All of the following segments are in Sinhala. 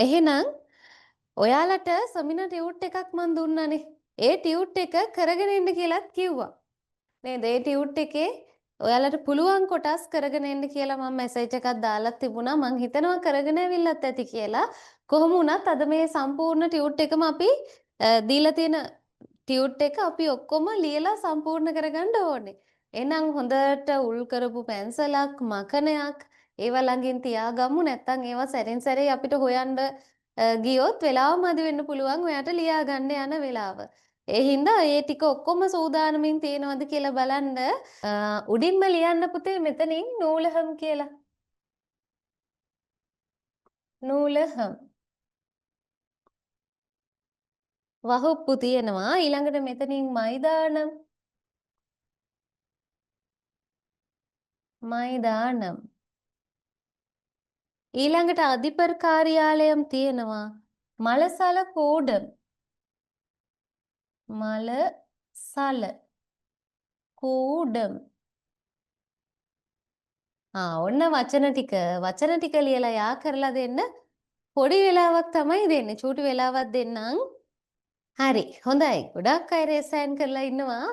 එහෙනම් ඔයාලට සෙමිනාර් ටියුට් එකක් මන් දුන්නානේ. ඒ ටියුට් එක කරගෙන එන්න කියලාත් කිව්වා. නේද? ඒ ටියුට් එකේ ඔයාලට පුළුවන් කොටස් කරගෙන එන්න කියලා මම මෙසේජ් එකක් දාලා තිබුණා. මං හිතනවා කරගෙන ඇවිල්ලත් ඇති කියලා. කොහොම වුණත් අද මේ සම්පූර්ණ ටියුට් එකම අපි දීලා තියෙන ටියුට් එක අපි ඔක්කොම ලියලා සම්පූර්ණ කරගන්න ඕනේ. එහෙනම් හොඳට උල් කරපු පැන්සලක්, මකනයක් ඒවා ළඟින් තියාගමු. නැත්තම් ඒවා සැරින් සැරේ අපිට හොයන්න ගියොත් වෙලාව මදි වෙන්න පුළුවන් ඔයාට ලියා ගන්න යන වෙලාව. ඒ හින්දා ඒ ටික ඔක්කොම සූදානමින් තියෙනවද කියලා බලන්න. උඩින්ම ලියන්න පුතේ මෙතනින් නූලහම් කියලා. නූලහම්. වහුප්පු තියෙනවා. ඊළඟට මෙතනින් මයිදානම්. මයිදානම්. ඊළඟට අධිපර් කාර්යාලයම් තියෙනවා. මලසල කූඩම්. මලසල කූඩම්. ඔන්න වචන ටික ලියලා යා කරලා දෙන්න. පොඩි වෙලාවක් තමයි දෙන්නේ. චූටි වෙලාවක් දෙන්නම්. හරි. හොඳයි. ගොඩක් අය රේසෑන් කරලා ඉන්නවා.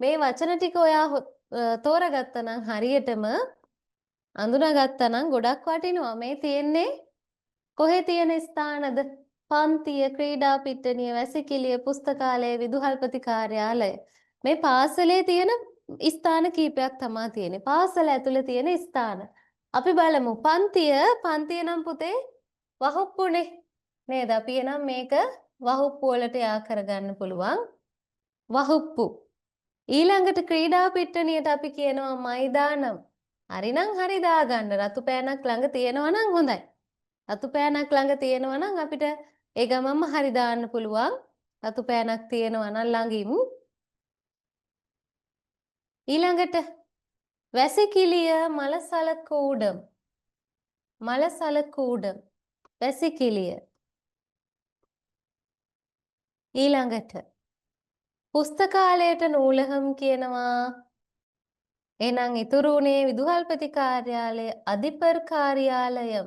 මේ වචන ටික ඔයා තෝරගත්තා නම් හරියටම අඳුනාගත්තා නම් ගොඩක් වටිනවා. මේ තියෙන්නේ කොහේ තියෙන ස්ථානද? පන්තිය, ක්‍රීඩා පිට්ටනිය, වැසිකිළිය, පුස්තකාලය, විදුහල්පති කාර්යාලය. මේ පාසලේ තියෙන ස්ථාන කීපයක් තමයි තියෙන්නේ. පාසල ඇතුලේ තියෙන ස්ථාන. අපි බලමු. පන්තිය නම් පුතේ වහුප්පුනේ. නේද? අපි එනම් මේක වහුප්පු වලට යා කරගන්න පුළුවන්. වහුප්පු. ඊළඟට ක්‍රීඩා පිට්ටනියට අපි කියනවා මයිදානම්. හරිනම් හරි දාගන්න. රතු පෑනක් ළඟ තියෙනවා නම් හොඳයි. රතු පෑනක් ළඟ තියෙනවා නම් අපිට ඒ ගමම්ම හරි දාන්න පුළුවන්. රතු පෑනක් තියෙනවා නම් ළඟින්. ඊළඟට වැසිකිළිය මලසල කූඩම්. මලසල කූඩම්. වැසිකිළිය. ඊළඟට පුස්තකාලයට නූලහම් කියනවා. එහෙනම් ඉතුරු උනේ විදුහල්පති කාර්යාලය, අධිපර් කාර්යාලයම්.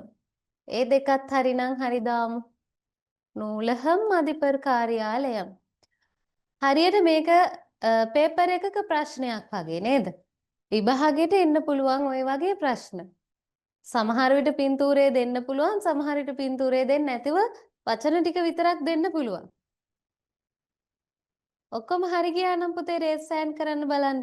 ඒ දෙකත් හරිනම් හරි දාමු. නූලහම් අධිපර් කාර්යාලයම්. හරියට මේක පේපර් එකක ප්‍රශ්නයක් වගේ නේද? විභාගෙට එන්න පුළුවන් ওই වගේ ප්‍රශ්න. සමහර විට පින්තූරේ දෙන්න පුළුවන්, සමහර විට පින්තූරේ දෙන්නේ නැතිව වචන ටික විතරක් දෙන්න පුළුවන්. ඔක්කොම හරි ගියා නම් පුතේ රේස් සෑන් කරන්න බලන්න.